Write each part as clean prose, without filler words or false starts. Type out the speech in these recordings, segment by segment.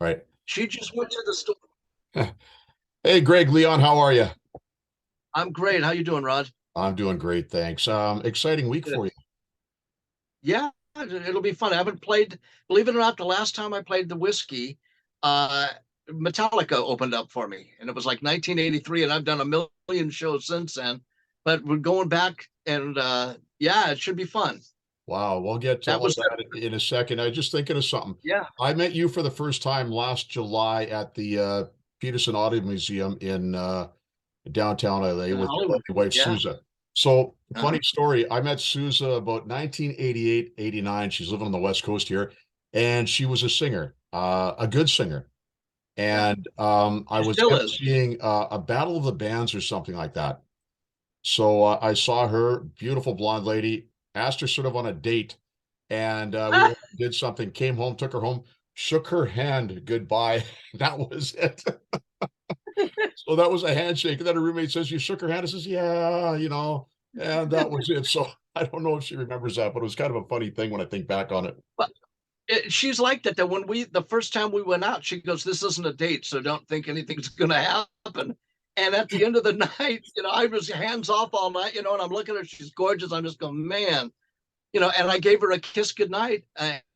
Right. She just went to the store. Hey, Greg, Leon, how are you? I'm great. How you doing, Rod? I'm doing great, thanks. Exciting week Good. for you. Yeah, it'll be fun. I haven't played, believe it or not, the last time I played the whiskey, uh, Metallica opened up for me, and it was like 1983, and I've done a million shows since then. But we're going back, and yeah, it should be fun. Wow, we'll get to That all was that in a second. I was just thinking of something. yeah. I met you for the first time last July at the Peterson Auto Museum in downtown LA In with your Hollywood. lovely wife, Yeah. Sousa. So, funny Uh-huh. story. I met Sousa about 1988, 89. She's living on the West Coast here, and she was a singer, a good singer. Yeah. And I She was still is. emceeing a Battle of the Bands or something like that. So I saw her, beautiful blonde lady, asked her sort of on a date, and we went and did something, came home, took her home, shook her hand goodbye. That was it. So that was a handshake. And then her roommate says, "You shook her hand?" I says, "Yeah, and that was it." So I don't know if she remembers that, but it was kind of a funny thing when I think back on it. But she's like that. That when the first time we went out, she goes, "This isn't a date, so don't think anything's going to happen." And at the end of the night, I was hands off all night, and I'm looking at her. She's gorgeous. I'm just going, man, and I gave her a kiss goodnight,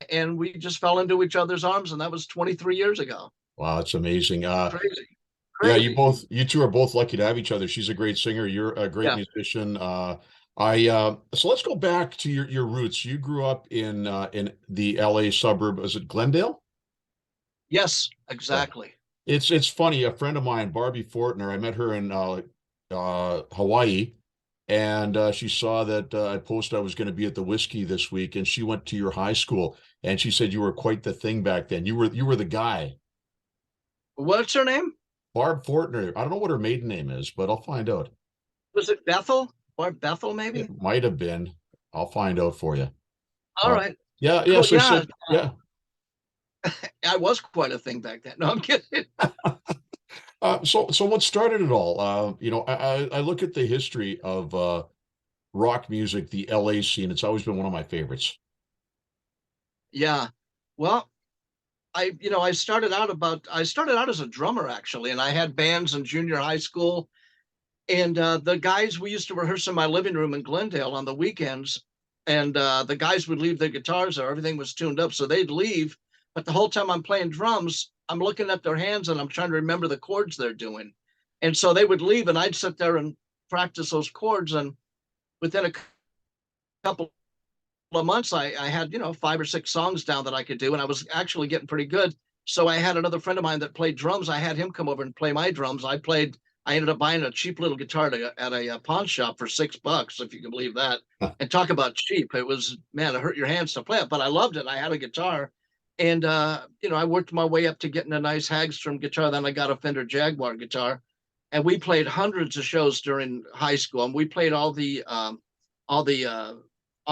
and we just fell into each other's arms, and that was 23 years ago. Wow, it's amazing. Crazy, Yeah, crazy. you two are both lucky to have each other. She's a great singer. You're a great Yeah. musician. So let's go back to your roots. You grew up in the LA suburb. Is it Glendale? Yes, Yeah. exactly. It's funny. A friend of mine, Barbie Fortner, I met her in Hawaii, and she saw that I posted I was going to be at the whiskey this week, and she went to your high school, and she said you were quite the thing back then. You were the guy. What's her name? Barb Fortner. I don't know what her maiden name is, but I'll find out. Was it Bethel or Bethel? Maybe. It might have been. I'll find out for you. All Uh, right. yeah, yeah. Cool. So she Yeah, said, yeah. I was quite a thing back then. No, I'm kidding. So what started it all? I look at the history of rock music, the LA scene. It's always been one of my favorites. Yeah. Well, I started out as a drummer actually, and I had bands in junior high school. And the guys we used to rehearse in my living room in Glendale on the weekends, and the guys would leave their guitars there. Everything was tuned up, so they'd leave. But the whole time I'm playing drums, I'm looking at their hands and I'm trying to remember the chords they're doing. And so they would leave, and I'd sit there and practice those chords. And within a couple of months, I had, 5 or 6 songs down that I could do, and I was actually getting pretty good. So I had another friend of mine that played drums. I had him come over and play my drums. I ended up buying a cheap little guitar at a pawn shop for $6, if you can believe that. And talk about cheap. It was, man, it hurt your hands to play it, but I loved it. I had a guitar. And, I worked my way up to getting a nice Hagstrom guitar. Then I got a Fender Jaguar guitar. And we played hundreds of shows during high school. And we played all the on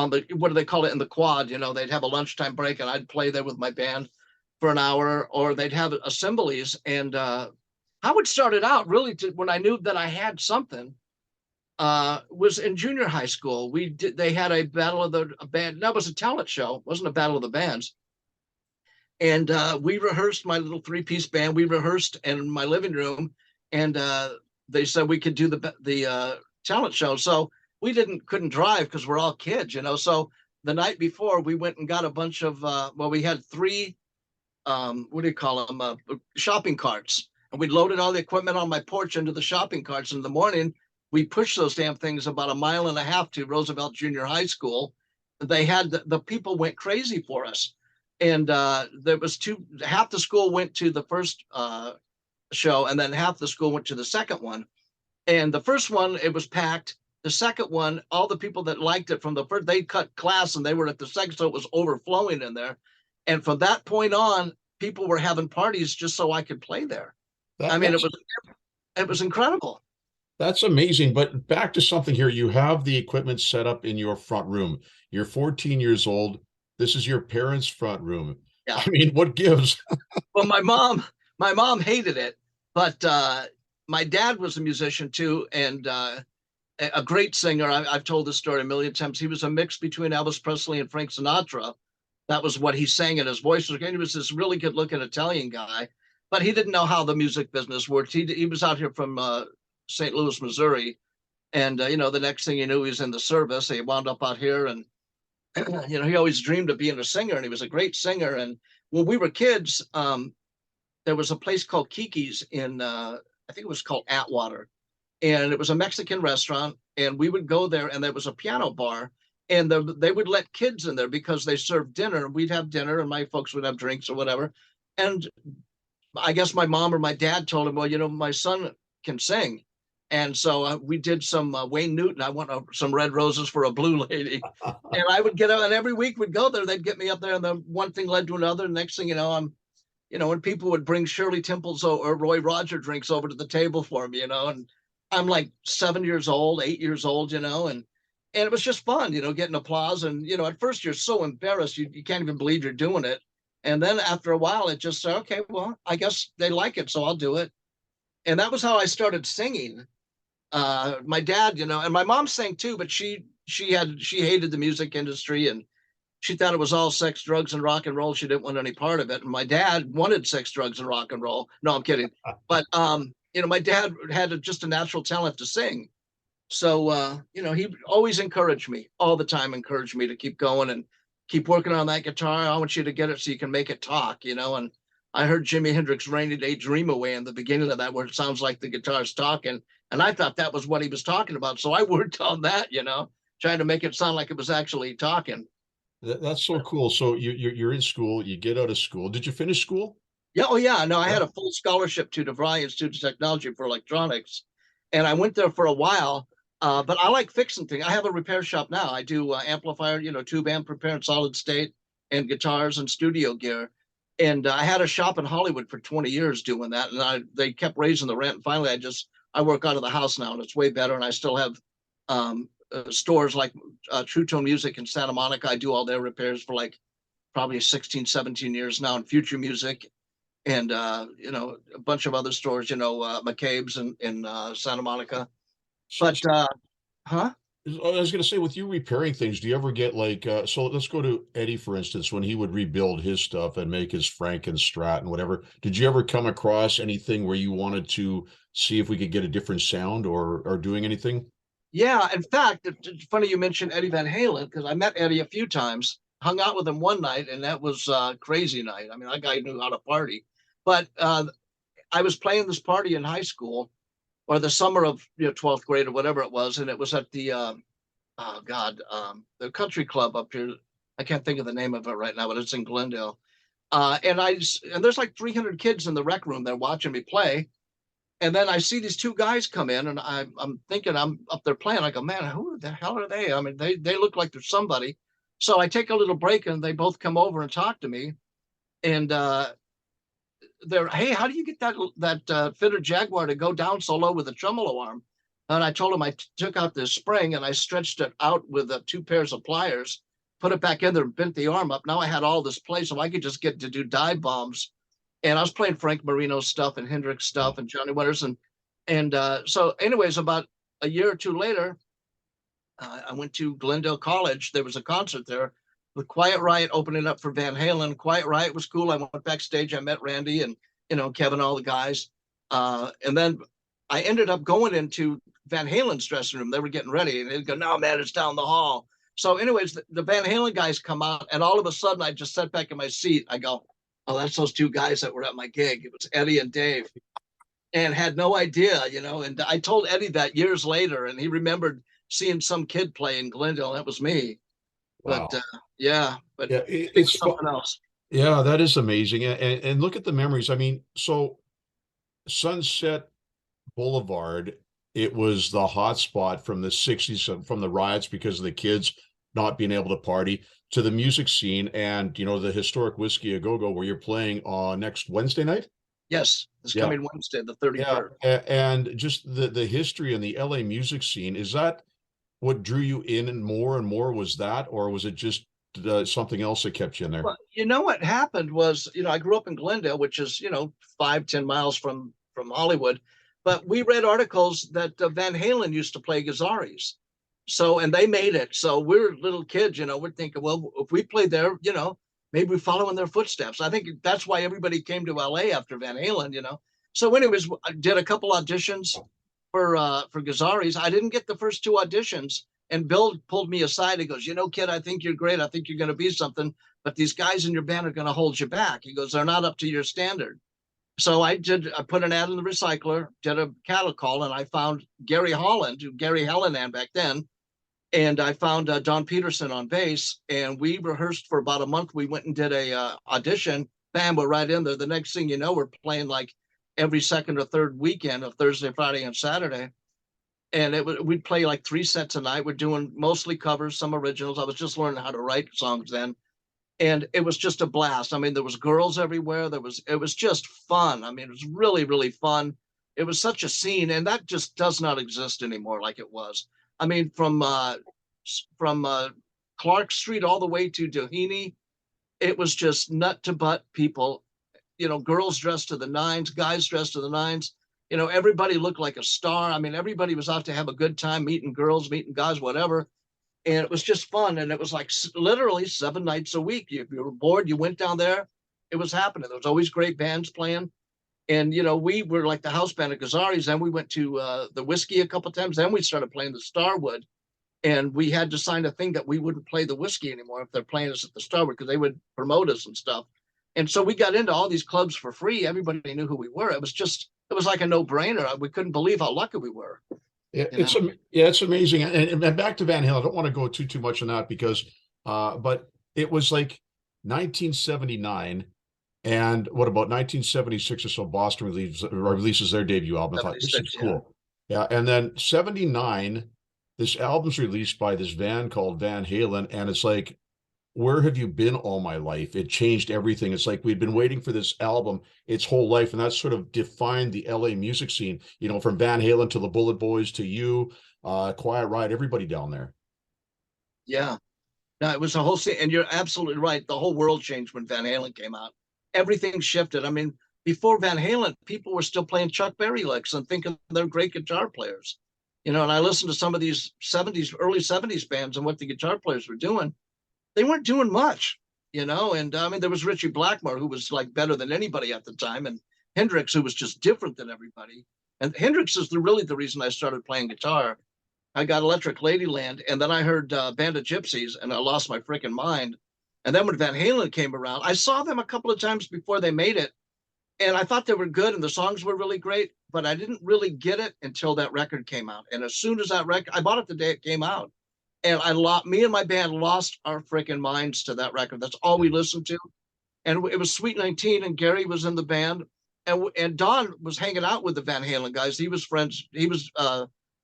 the, what do they call it, in the quad. They'd have a lunchtime break, and I'd play there with my band for an hour, or they'd have assemblies. And how it started out really when I knew that I had something was in junior high school. They had a battle of the a band. That was a talent show. It wasn't a battle of the bands. And we rehearsed my little three-piece band. We rehearsed in my living room, and they said we could do the talent show. So we didn't couldn't drive because we're all kids. So the night before, we went and got a bunch of we had three, what do you call them, shopping carts, and we loaded all the equipment on my porch into the shopping carts. In the morning, we pushed those damn things about a mile and a half to Roosevelt Junior High School. They had the people went crazy for us, and there was half the school went to the first show, and then half the school went to the second one. And the first one, it was packed. The second one, all the people that liked it from the first, they cut class and they were at the second, so it was overflowing in there. And from that point on, people were having parties just so I could play there. I That mean, that's it was incredible. that's amazing. But back to something here. You have the equipment set up in your front room. You're 14 years old. This is your parents' front room. Yeah. I mean, what gives? Well, my mom hated it, but my dad was a musician too, and a great singer. I've told this story a million times. He was a mix between Elvis Presley and Frank Sinatra. that was what he sang, and his voice was. He was this really good looking Italian guy, but he didn't know how the music business worked. He was out here from St. Louis, Missouri, and the next thing you knew, he was in the service. He wound up out here, and he always dreamed of being a singer, and he was a great singer. And when we were kids, there was a place called Kiki's in I think it was called Atwater, and it was a Mexican restaurant. And we would go there, and there was a piano bar, and they would let kids in there because they served dinner. We'd have dinner, and my folks would have drinks or whatever. And I guess my mom or my dad told him, well, my son can sing. And so we did some Wayne Newton. I want some red roses for a blue lady. And I would get up, and every week we'd go there. They'd get me up there, and then one thing led to another. Next thing you know, when people would bring Shirley Temples or Roy Roger drinks over to the table for me, and I'm like 7 years old, 8 years old, and it was just fun, getting applause. And, at first you're so embarrassed, you can't even believe you're doing it. And then after a while, it just said, okay, well, I guess they like it, so I'll do it. And that was how I started singing. My dad, and my mom sang too, but she hated the music industry, and she thought it was all sex, drugs, and rock and roll. She didn't want any part of it. And my dad wanted sex, drugs, and rock and roll. No, I'm kidding. But my dad had just a natural talent to sing. So he always encouraged me all the time, encouraged me to keep going and keep working on that guitar. I want you to get it so you can make it talk, and I heard Jimi Hendrix Rainy Day Dream Away in the beginning of that, where it sounds like the guitar's talking. And I thought that was what he was talking about. So I worked on that, trying to make it sound like it was actually talking. That's so cool. So you're in school, you get out of school. Did you finish school? Yeah. Oh, yeah. No, I Yeah. had a full scholarship to DeVry Institute of Technology for electronics. And I went there for a while. But I like fixing things. I have a repair shop now. I do amplifier, tube amp repair and solid state, and guitars and studio gear. And I had a shop in Hollywood for 20 years doing that. And they kept raising the rent. And finally, I work out of the house now, and it's way better. And I still have stores like True Tone Music in Santa Monica. I do all their repairs for like probably 16, 17 years now, and Future Music, and a bunch of other stores, McCabe's in Santa Monica. But huh? I was going to say, with you repairing things, do you ever get like, so let's go to Eddie, for instance, when he would rebuild his stuff and make his Franken Strat and whatever. Did you ever come across anything where you wanted to see if we could get a different sound or doing anything? Yeah. In fact, it's funny you mentioned Eddie Van Halen, because I met Eddie a few times, hung out with him one night, and that was crazy night. I mean, that guy knew how to party. But I was playing this party in high school, or the summer of 12th grade or whatever it was, and it was at the oh God, the country club up here. I can't think of the name of it right now, but it's in Glendale. And there's like 300 kids in the rec room there watching me play. And then I see these two guys come in, and I'm thinking I'm up there playing. I go, man, who the hell are they? I mean, they look like they're somebody. So I take a little break, and they both come over and talk to me. And they're, hey, how do you get that fitter Jaguar to go down so low with a tremolo arm? And I told him I took out this spring, and I stretched it out with two pairs of pliers, put it back in there, and bent the arm up. Now I had all this play, so I could just get to do dive bombs. And I was playing Frank Marino stuff and Hendrix stuff and Johnny Winters, and so anyways, about a year or two later, I went to Glendale College. There was a concert there, the Quiet Riot opening up for Van Halen. Quiet Riot was cool. I went backstage. I met Randy and Kevin, all the guys, and then I ended up going into Van Halen's dressing room. They were getting ready, and they'd go, "No, man, it's down the hall." So, anyways, the Van Halen guys come out, and all of a sudden, I just sat back in my seat. I go, "Oh, that's those two guys that were at my gig." It was Eddie and Dave, and had no idea, And I told Eddie that years later, and he remembered seeing some kid play in Glendale. And that was me. But Wow. yeah, but Yeah, it was something else. yeah, that is amazing. And look at the memories. I mean, so Sunset Boulevard, it was the hot spot from the 60s, from the riots because of the kids not being able to party, to the music scene, and the historic Whiskey A Go Go, where you're playing next Wednesday night. Yes, this Yeah, coming Wednesday, the yeah, 31st. and just the history and the LA music scene, is that what drew you in and more was that, or was it just something else that kept you in there? Well, what happened was, I grew up in Glendale, which is, 5-10 miles from Hollywood. But we read articles that Van Halen used to play Gazzarri's. So, and they made it. So we're little kids, we're thinking, well, if we play there, maybe we follow in their footsteps. I think that's why everybody came to LA after Van Halen, you know. So anyways, I did a couple auditions for Gazzari's. I didn't get the first two auditions, and Bill pulled me aside. He goes, "You know, kid, I think you're great. I think you're going to be something, but these guys in your band are going to hold you back." He goes, "They're not up to your standard." So I put an ad in the recycler, did a cattle call, and I found Gary Holland, who Gary Helen back then, and I found Don Peterson on bass, and we rehearsed for about a month. We went and did a audition. Bam, we're right in there. The next thing you know, we're playing like every second or third weekend of Thursday, Friday, and Saturday. And we'd play like 3 sets a night. We're doing mostly covers, some originals. I was just learning how to write songs then, and it was just a blast. I mean, there was girls everywhere. It was just fun. I mean, it was really, really fun. It was such a scene, and that just does not exist anymore like it was. I mean, from Clark Street all the way to Doheny, it was just nut to butt people. You know, girls dressed to the nines, guys dressed to the nines. You know, everybody looked like a star. I mean, everybody was out to have a good time, meeting girls, meeting guys, whatever. And it was just fun. And it was like literally 7 nights a week. If you were bored, you went down there. It was happening. There was always great bands playing. And, you know, we were like the house band at Gazzari's. Then we went to the Whiskey a couple of times. Then we started playing the Starwood. And we had to sign a thing that we wouldn't play the Whiskey anymore if they're playing us at the Starwood, because they would promote us and stuff. And so we got into all these clubs for free. Everybody knew who we were. It was like a no brainer. We couldn't believe how lucky we were. Yeah, You know? it's amazing. And back to Van Halen, I don't want to go too much on that because but it was like 1979, and what about 1976 or so, Boston releases their debut album. I thought this is 76, yeah. cool. Yeah, and then 79, this album's released by this band called Van Halen, and it's like, where have you been all my life? It changed everything. It's like we'd been waiting for this album its whole life, and that sort of defined the LA music scene, you know, from Van Halen to the Bullet Boys to you, Quiet Riot, everybody down there. Yeah. No, it was a whole scene. And you're absolutely right. The whole world changed when Van Halen came out. Everything shifted. I mean, before Van Halen, people were still playing Chuck Berry licks and thinking they're great guitar players. You know, and I listened to some of these 70s, early 70s bands and what the guitar players were doing. They weren't doing much, you know. And I mean, there was Richie Blackmore, who was like better than anybody at the time, and Hendrix, who was just different than everybody. And Hendrix is really the reason I started playing guitar. I got Electric Ladyland, and then I heard Band of Gypsies, and I lost my freaking mind. And then when Van Halen came around, I saw them a couple of times before they made it, and I thought they were good, and the songs were really great, but I didn't really get it until that record came out. And as soon as that record, I bought it the day it came out, and me and my band lost our freaking minds to that record. That's all we listened to, and it was Sweet 19, and Gary was in the band, and Don was hanging out with the Van Halen guys. He was friends. He was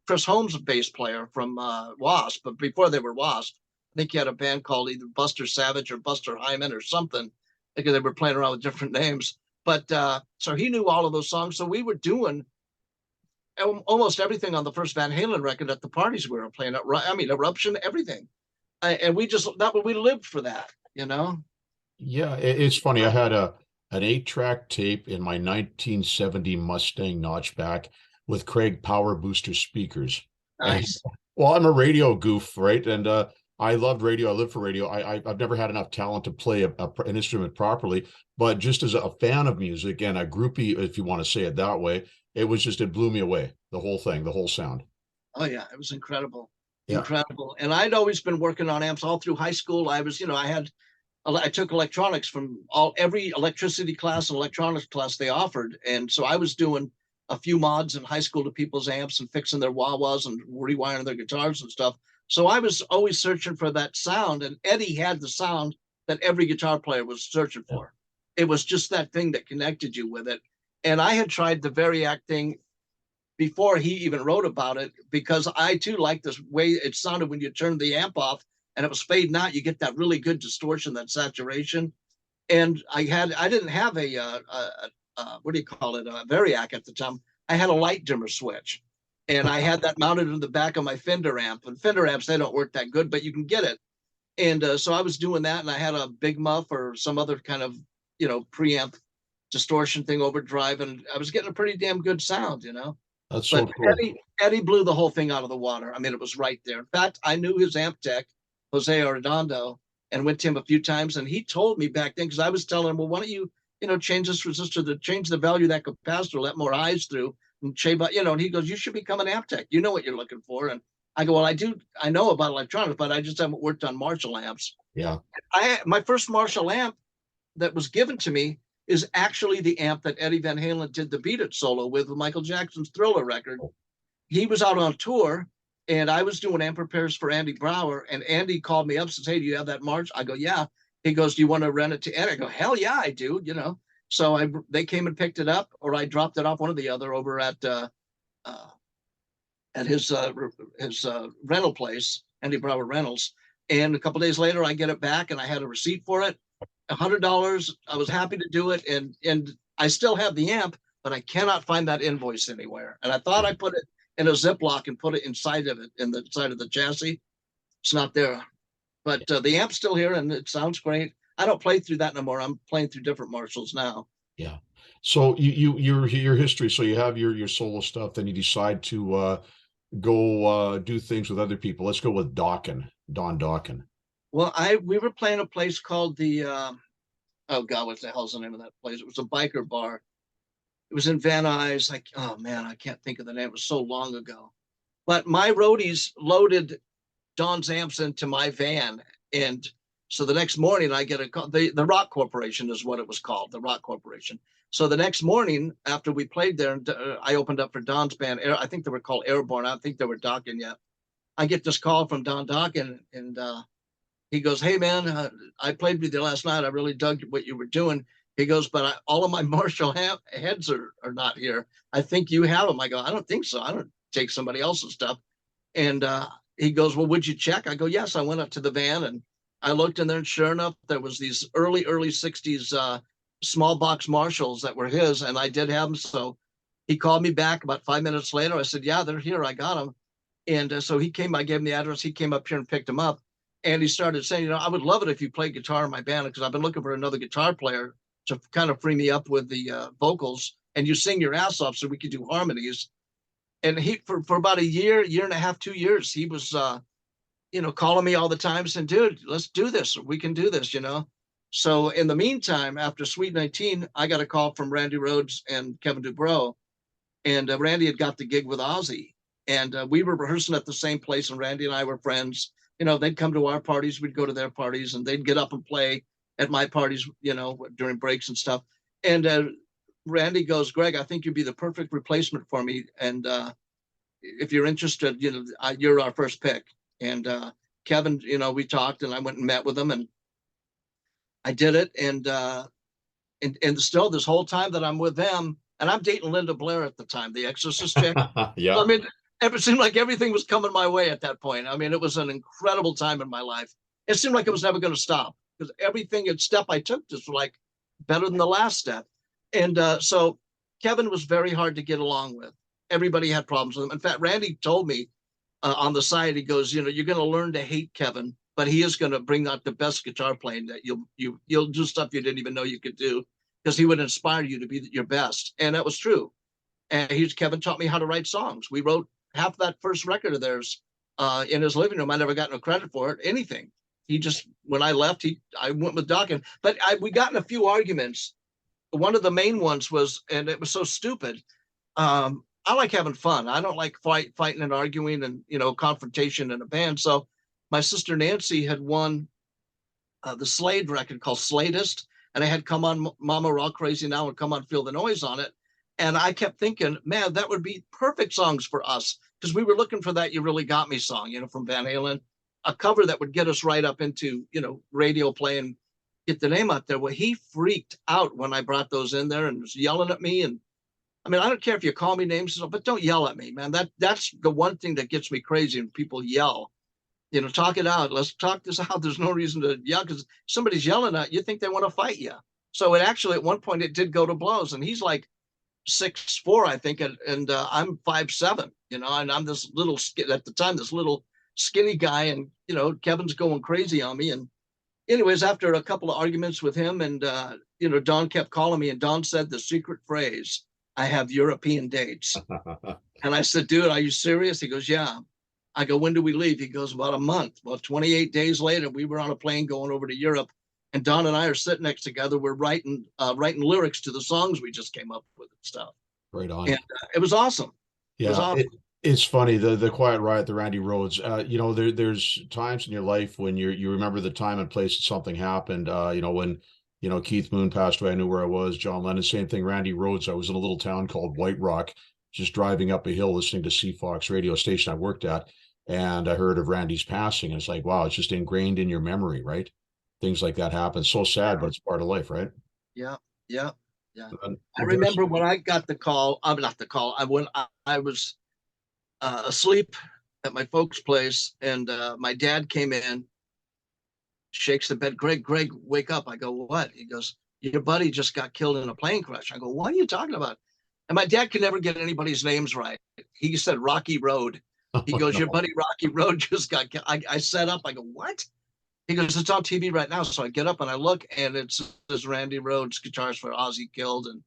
Chris Holmes, a bass player from Wasp, but before they were Wasp, I think he had a band called either Buster Savage or Buster Hyman or something, because they were playing around with different names. But so he knew all of those songs. So we were doing almost everything on the first Van Halen record at the parties we were playing at. I mean, Eruption, everything, and we lived for that, you know. Yeah, it's funny. I had an 8-track tape in my 1970 Mustang notchback with Craig Power Booster speakers. And Nice. well, I'm a radio goof, right? And I loved radio. I lived for radio. I've never had enough talent to play an instrument properly, but just as a fan of music and a groupie, if you want to say it that way, it blew me away. The whole thing, the whole sound. Oh yeah, it was incredible, Yeah. incredible. And I'd always been working on amps all through high school. I was, you know, I took electronics from every electricity class and electronics class they offered, and so I was doing a few mods in high school to people's amps and fixing their wah-wahs and rewiring their guitars and stuff. So I was always searching for that sound, and Eddie had the sound that every guitar player was searching Yeah. for. It was just that thing that connected you with it. And I had tried the Variac thing before he even wrote about it, because I too liked this way it sounded when you turned the amp off and it was fading out. You get that really good distortion, that saturation. And I didn't have what do you call it, a Variac at the time. I had a light dimmer switch, and I had that mounted in the back of my Fender amp. And Fender amps, they don't work that good, but you can get it. And so I was doing that, and I had a Big Muff or some other kind of, you know, preamp distortion thing overdrive, and I was getting a pretty damn good sound, you know. That's so But cool. Eddie blew the whole thing out of the water. I mean, it was right there. In fact, I knew his amp tech, Jose Arredondo, and went to him a few times. And he told me back then, because I was telling him, well, why don't you, change this resistor, to change the value of that capacitor, let more highs through, and shave out, and he goes, you should become an amp tech. You know what you're looking for. And I go, well, I know about electronics, but I just haven't worked on Marshall amps. Yeah. My first Marshall amp that was given to me is actually the amp that Eddie Van Halen did the Beat It solo with Michael Jackson's Thriller record. He was out on tour, and I was doing amp repairs for Andy Brower, and Andy called me up and says, hey, do you have that March? I go, yeah. He goes, do you want to rent it to Eddie? I go, hell yeah, I do, So they came and picked it up, or I dropped it off, one or the other, over at his rental place, Andy Brower Rentals. And a couple of days later, I get it back, and I had a receipt for it, $100. I was happy to do it, and I still have the amp, but I cannot find that invoice anywhere. And I thought I put it in a Ziploc and put it inside of it, in the side of the chassis. It's not there, but the amp's still here, and it sounds great. I don't play through that no more. I'm playing through different Marshalls now. Yeah. So your history. So you have your solo stuff, then you decide to go do things with other people. Let's go with Don Dawkin. Well, we were playing a place called the oh God, what the hell's the name of that place? It was a biker bar. It was in Van Nuys. Like, oh man, I can't think of the name. It was so long ago. But my roadies loaded Don's amps into my van, and so the next morning I get a call. The Rock Corporation is what it was called, the Rock Corporation. So the next morning after we played there, I opened up for Don's band. I think they were called Airborne. I don't think they were Dawkin yet. I get this call from Don Dawkin, and he goes, hey man, I played with you last night. I really dug what you were doing. He goes, but all of my Marshall heads are not here. I think you have them. I go, I don't think so. I don't take somebody else's stuff. And he goes, well, would you check? I go, yes. I went up to the van and I looked in there, and sure enough, there was these early 60s small box Marshalls that were his, and I did have them. So he called me back about 5 minutes later. I said, yeah, they're here. I got them. And so he came, I gave him the address. He came up here and picked them up. And he started saying, I would love it if you played guitar in my band, because I've been looking for another guitar player to kind of free me up with the vocals, and you sing your ass off so we could do harmonies. And he, for about a year and a half, 2 years, he was, calling me all the time saying, dude, let's do this. We can do this, So in the meantime, after Sweet 19, I got a call from Randy Rhoads and Kevin Dubrow, and Randy had got the gig with Ozzy, and we were rehearsing at the same place, and Randy and I were friends. They'd come to our parties, we'd go to their parties, and they'd get up and play at my parties, during breaks and stuff. And Randy goes, Greg, I think you'd be the perfect replacement for me. And if you're interested, you're our first pick. And Kevin, we talked, and I went and met with him, and I did it. And still this whole time that I'm with them, and I'm dating Linda Blair at the time, the Exorcist chick. Yeah. I mean, it seemed like everything was coming my way at that point. I mean, it was an incredible time in my life. It seemed like it was never going to stop, because every step I took just was like better than the last step. And so Kevin was very hard to get along with. Everybody had problems with him. In fact, Randy told me on the side, he goes, you're going to learn to hate Kevin, but he is going to bring out the best guitar playing, that you'll do stuff you didn't even know you could do, because he would inspire you to be your best. And that was true. And Kevin taught me how to write songs. We wrote half that first record of theirs in his living room. I never got no credit for it, anything. He just, when I left, I went with Dawkins. But we got in a few arguments. One of the main ones was, and it was so stupid. I like having fun. I don't like fighting and arguing and, confrontation in a band. So my sister Nancy had won the Slade record called Sladist, and I had Come On Mama, We're All Crazy Now, and Come On Feel the Noise on it. And I kept thinking, man, that would be perfect songs for us, because we were looking for that You Really Got Me song, from Van Halen, a cover that would get us right up into, radio play and get the name out there. Well, he freaked out when I brought those in there and was yelling at me. And I mean, I don't care if you call me names, but don't yell at me, man. That's the one thing that gets me crazy when people yell. Talk it out. Let's talk this out. There's no reason to yell, because somebody's yelling at you, think they want to fight you. So it actually, at one point, it did go to blows, and he's like 6'4", I think, and I'm 5'7", and I'm this little, at the time, this little skinny guy, and Kevin's going crazy on me. And anyways, after a couple of arguments with him, and Don kept calling me, and Don said the secret phrase, I have European dates. And I said, dude, are you serious? He goes, yeah. I go, when do we leave? He goes, about a month. Well, 28 days later, we were on a plane going over to Europe, and Don and I are sitting next together. We're writing lyrics to the songs we just came up with and stuff. Right on. And it was awesome. It was Yeah, awesome. it's funny, the Quiet Riot, the Randy Rhoads. There's times in your life when you remember the time and place that something happened. When Keith Moon passed away, I knew where I was. John Lennon, same thing. Randy Rhoads. I was in a little town called White Rock, just driving up a hill, listening to CFox radio station I worked at, and I heard of Randy's passing. And it's like, wow, it's just ingrained in your memory, right? Things like that happen. So sad, but it's part of life, right? Yeah, yeah, yeah. And I there's remember when I got the call. I'm not the call. I was asleep at my folks' place, and my dad came in, shakes the bed. Greg, wake up. I go, what? He goes, your buddy just got killed in a plane crash. I go, what are you talking about? And my dad could never get anybody's names right. He said Rocky Road. He oh goes, your no. buddy Rocky Road just got killed. I sat up. I go, what? He goes, it's on TV right now. So I get up and I look, and it's this Randy Rhoads, guitarist for Ozzy, killed. And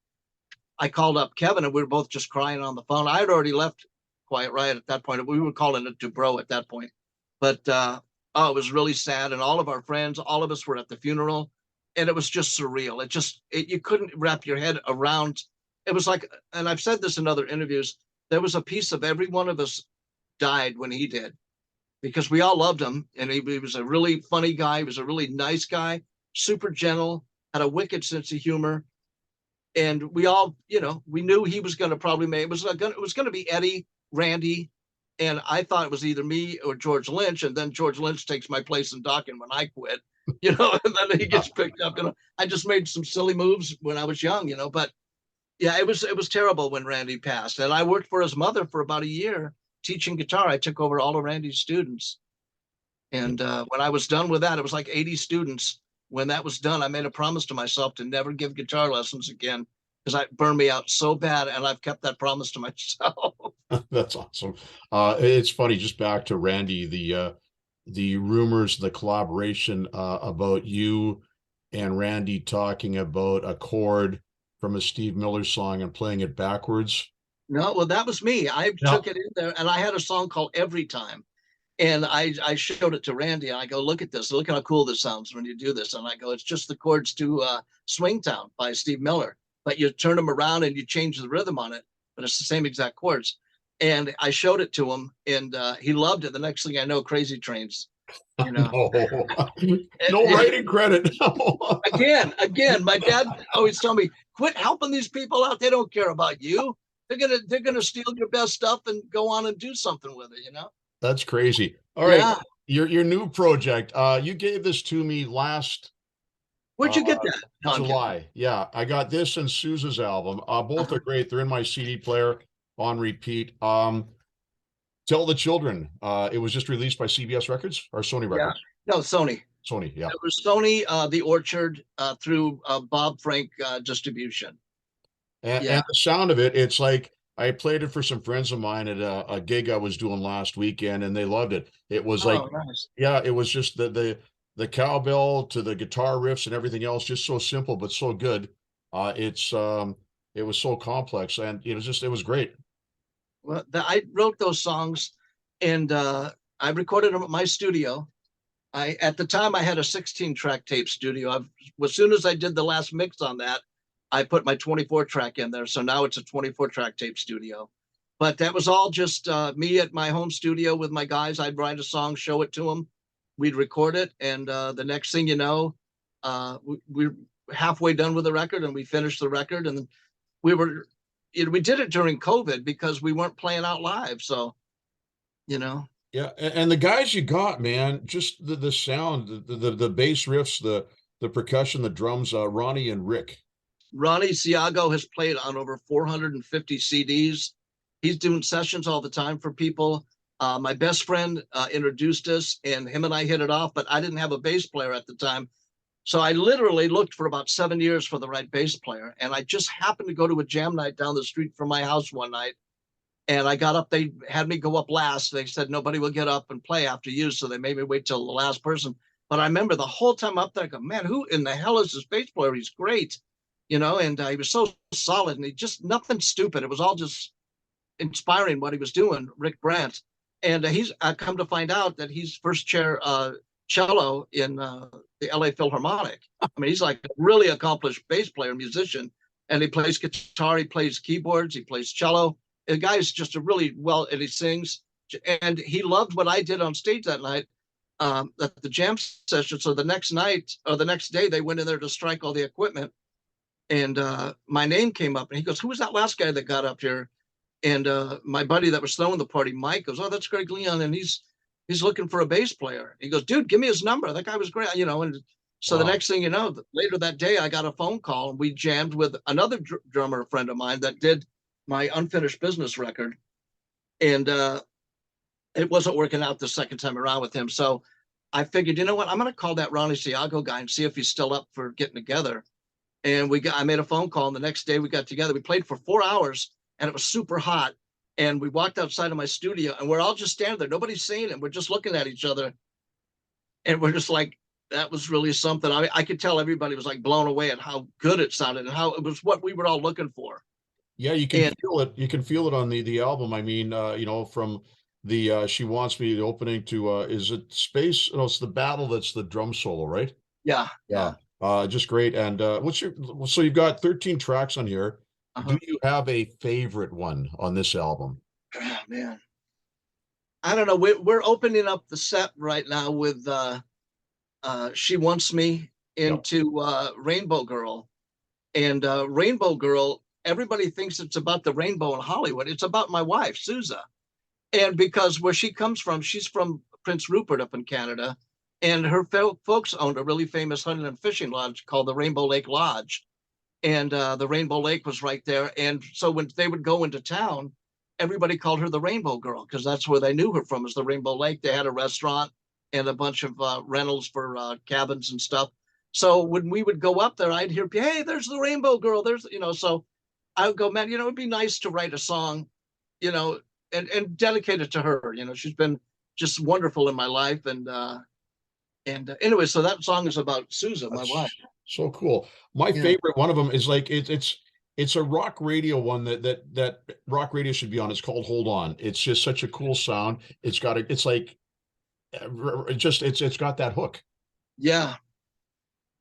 I called up Kevin, and we were both just crying on the phone. I had already left Quiet Riot at that point. We were calling it Dubrow at that point. But oh, it was really sad. And all of our friends, all of us were at the funeral, and it was just surreal. You couldn't wrap your head around. It was like, and I've said this in other interviews, there was a piece of every one of us died when he did, because we all loved him. And he was a really funny guy. He was a really nice guy, super gentle, had a wicked sense of humor. And we all, we knew he was going to probably make it was going to be Eddie, Randy, and I thought it was either me or George Lynch, and then George Lynch takes my place in Dokken when I quit, and then he gets picked up. I just made some silly moves when I was young, but yeah, it was terrible when Randy passed, and I worked for his mother for about a year teaching guitar. I took over all of Randy's students, and when I was done with that, it was like 80 students. When that was done, I made a promise to myself to never give guitar lessons again, because it burned me out so bad, and I've kept that promise to myself. That's awesome. It's funny, just back to Randy, the rumors, the collaboration about you and Randy talking about a chord from a Steve Miller song and playing it backwards. No, well, that was me. I Yeah. took it in there, and I had a song called Every Time. And I showed it to Randy, and I go, look at this. Look how cool this sounds when you do this. And I go, it's just the chords to Swingtown by Steve Miller, but you turn them around and you change the rhythm on it, but it's the same exact chords. And I showed it to him, and he loved it. The next thing I know, Crazy Trains, you know. No, no writing credit. Again, my dad always told me, quit helping these people out. They don't care about you. They're gonna steal your best stuff and go on and do something with it. That's crazy. All right, Yeah. your new project. You gave this to me last Where'd uh you get that, Tonkin? July. Yeah, I got this and Sousa's album. Both are great. They're in my CD player on repeat. Tell the Children. It was just released by CBS Records or Sony Yeah. Records. No, Sony. Sony, yeah. It was Sony, The Orchard, through Bob Frank distribution. Yeah. And the sound of it, it's like I played it for some friends of mine at a gig I was doing last weekend, and they loved it. It was like, Oh, nice. yeah, it was just the cowbell to the guitar riffs and everything else, just so simple but so good. It was so complex, and it was great. Well, I wrote those songs, and I recorded them at my studio. At the time I had a 16 track tape studio. As soon as I did the last mix on that, I put my 24 track in there. So now it's a 24 track tape studio. But that was all just me at my home studio with my guys. I'd write a song, show it to them, we'd record it, and the next thing you know, we're halfway done with the record, and we finished the record, and we were, we did it during COVID because we weren't playing out live. So, you know, Yeah, and the guys you got, man, just the sound, the bass riffs, the percussion, the drums, Ronnie and Rick. Ronnie Siago has played on over 450 CDs. He's doing sessions all the time for people. My best friend introduced us, and him and I hit it off, but I didn't have a bass player at the time. So I literally looked for about 7 years for the right bass player. And I just happened to go to a jam night down the street from my house one night. And I got up, they had me go up last. They said nobody will get up and play after you. So they made me wait till the last person. But I remember the whole time up there, I go, man, who in the hell is this bass player? He's great, and he was so solid, and he just nothing stupid. It was all just inspiring what he was doing, Rick Brandt. And he's come to find out that he's first chair cello in the LA Philharmonic. I mean, he's like a really accomplished bass player, musician, and he plays guitar, he plays keyboards, he plays cello. The guy's just a really well, and he sings. And he loved what I did on stage that night at the jam session. So the next night or the next day, they went in there to strike all the equipment. And my name came up, and he goes, "Who was that last guy that got up here?" And my buddy that was throwing the party, Mike, goes, "Oh, that's Greg Leon, and he's looking for a bass player." He goes, "Dude, give me his number. That guy was great, you know." And so the Wow. next thing you know, later that day, I got a phone call, and we jammed with another drummer friend of mine that did my Unfinished Business record, and it wasn't working out the second time around with him. So I figured, you know what, I'm going to call that Ronnie Siago guy and see if he's still up for getting together. And I made a phone call, and the next day we got together. We played for 4 hours, and it was super hot. And we walked outside of my studio, and we're all just standing there. Nobody's saying it. We're just looking at each other, and we're just like, that was really something. I could tell everybody was like blown away at how good it sounded and how it was what we were all looking for. Yeah, you can And feel it. You can feel it on the album. I mean, you know, from the She Wants Me, the opening to is it Space? No, it's the Battle that's the drum solo, right? yeah, Yeah. yeah. Just great. And so you've got 13 tracks on here. Do Uh-huh. you have a favorite one on this album? Oh, man. I don't know. We're opening up the set right now with She Wants Me Yep. into Rainbow Girl. And Rainbow Girl, everybody thinks it's about the rainbow in Hollywood. It's about my wife, Sousa. And because where she comes from, she's from Prince Rupert up in Canada. And her folks owned a really famous hunting and fishing lodge called the Rainbow Lake Lodge. And the Rainbow Lake was right there. And so when they would go into town, everybody called her the Rainbow Girl because that's where they knew her from, is the Rainbow Lake. They had a restaurant and a bunch of rentals for cabins and stuff. So when we would go up there, I'd hear, "Hey, there's the Rainbow Girl." There's, you know, so I would go, "Man, you know, it'd be nice to write a song, you know, and dedicate it to her. You know, she's been just wonderful in my life." And anyway, so that song is about Susan, my wife. That's so cool. My Yeah. favorite one of them is like it's a rock radio one that rock radio should be on. It's called Hold On. It's just such a cool sound. It's like it's got that hook. Yeah.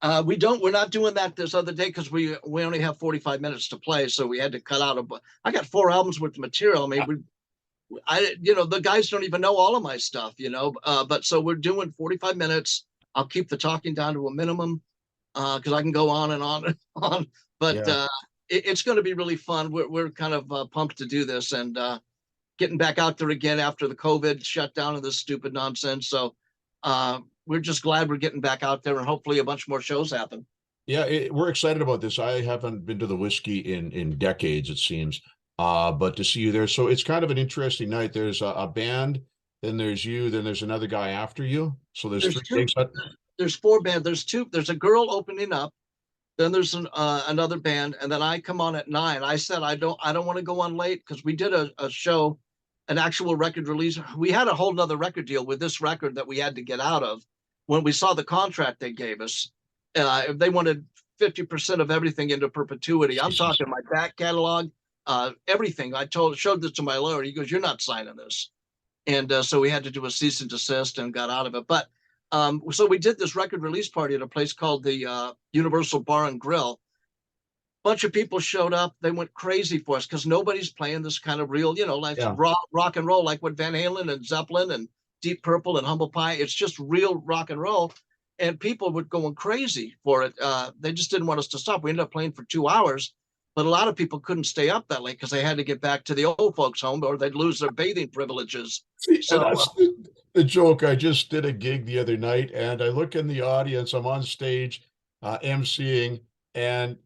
We're not doing that this other day because we only have 45 minutes to play. So we had to cut out I got 4 albums worth of material. I mean, you know, the guys don't even know all of my stuff, you know, but so we're doing 45 minutes. I'll keep the talking down to a minimum because I can go on and on and on. But Yeah. it's going to be really fun. We're kind of pumped to do this and getting back out there again after the COVID shutdown and this stupid nonsense. So we're just glad we're getting back out there and hopefully a bunch more shows happen. Yeah, we're excited about this. I haven't been to the whiskey in decades, it seems. But to see you there, so it's kind of an interesting night. There's a band, then there's you, then there's another guy after you. So there's There's three two, gigs. But there's four bands. There's two. There's a girl opening up. Then there's another band, and then I come on at 9. I said I don't want to go on late because we did a show, an actual record release. We had a whole nother record deal with this record that we had to get out of when we saw the contract they gave us. They wanted 50% of everything into perpetuity. I'm Jesus. talking my back catalog, everything. Showed this to my lawyer. He goes, "You're not signing this." And so we had to do a cease and desist and got out of it. But so we did this record release party at a place called the Universal Bar and Grill. Bunch of people showed up. They went crazy for us because nobody's playing this kind of real, you know, like Yeah. rock and roll, like what Van Halen and Zeppelin and Deep Purple and Humble Pie. It's just real rock and roll. And people were going crazy for it. They just didn't want us to stop. We ended up playing for 2 hours, but a lot of people couldn't stay up that late because they had to get back to the old folks' home or they'd lose their bathing privileges. See, and So that's the joke. I just did a gig the other night, and I look in the audience. I'm on stage, emceeing, and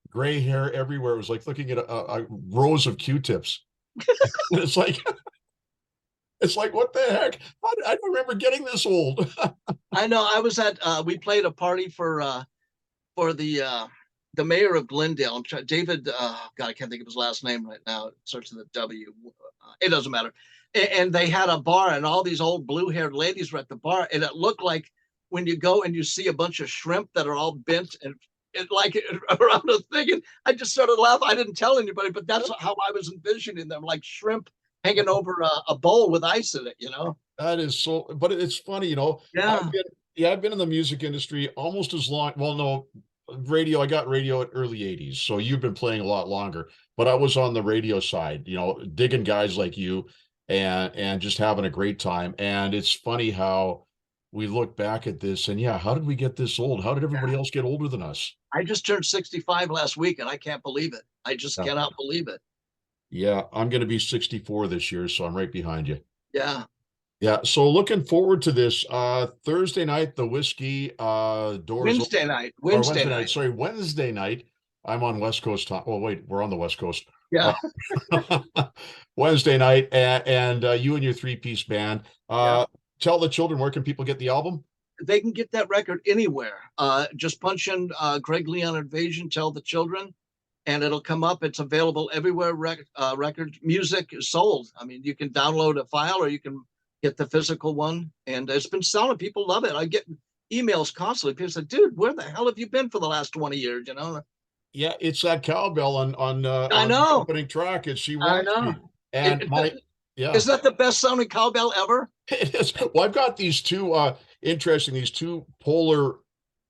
gray hair everywhere. It was like looking at a rows of Q-tips. It's like it's like what the heck? I don't remember getting this old. I know I was at we played a party for the mayor of Glendale, David. God, I can't think of his last name right now. It starts with a W. It doesn't matter. And they had a bar, and all these old blue-haired ladies were at the bar, and it looked like when you go and you see a bunch of shrimp that are all bent and around a thing. And I just started laughing. I didn't tell anybody, but that's how I was envisioning them, like shrimp hanging over a bowl with ice in it. That is so, but it's funny, Yeah. I've been in the music industry almost as long. Well, no, radio, I got radio at early 80s. So you've been playing a lot longer, but I was on the radio side, digging guys like you and just having a great time. And it's funny how we look back at this and yeah, how did we get this old? How did everybody else get older than us? I just turned 65 last week and I can't believe it. I just Yeah. cannot believe it. Yeah, I'm going to be 64 this year, so I'm right behind you. Yeah. Yeah, so looking forward to this. Thursday night, the whiskey doors open, Wednesday night. or Wednesday Wednesday night. night. Sorry, Wednesday night. I'm on West Coast time. Oh, wait, we're on the West Coast. Uh, Yeah. Wednesday night, and you and your three-piece band. Yeah. Tell the children, where can people get the album? They can get that record anywhere. Just punch in Greg Leon Invasion, Tell the Children, and it'll come up. It's available everywhere record music is sold. I mean, you can download a file or you can get the physical one. And it's been selling. People love it. I get emails constantly. People say, dude, where the hell have you been for the last 20 years? Yeah, it's that cowbell I on the know. opening track, and She I Wants Me. know. And yeah. Isn't that the best sounding cowbell ever? It is. Well, I've got these these two polar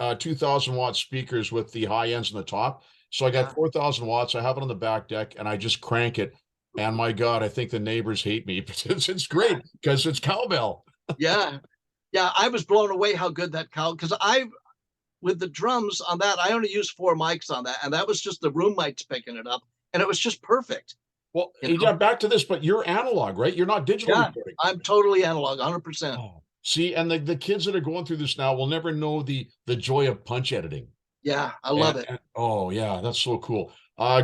2000-watt speakers with the high ends on the top. So I got 4,000 watts. I have it on the back deck and I just crank it. And my God, I think the neighbors hate me, but it's great because it's cowbell. Yeah. Yeah. I was blown away how good that because with the drums on that, I only used 4 mics on that. And that was just the room mics picking it up. And it was just perfect. Well, yeah, back to this, but you're analog, right? You're not digital recording. I'm totally analog, 100%. Oh, see, and the kids that are going through this now will never know the joy of punch editing. Yeah, I love it. Oh, yeah, that's so cool.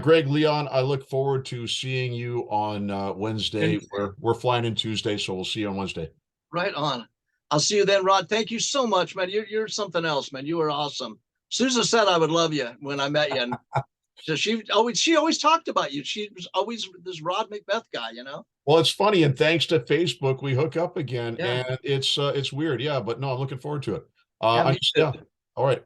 Greg Leon, I look forward to seeing you on Wednesday. We're flying in Tuesday, so we'll see you on Wednesday. Right on. I'll see you then, Rod. Thank you so much, man. You're something else, man. You are awesome. Susan said I would love you when I met you. And so she always talked about you. She was always this Rod Macbeth guy. Well, it's funny, and thanks to Facebook, we hook up again, Yeah. and it's weird, yeah. But no, I'm looking forward to it. Yeah, All right.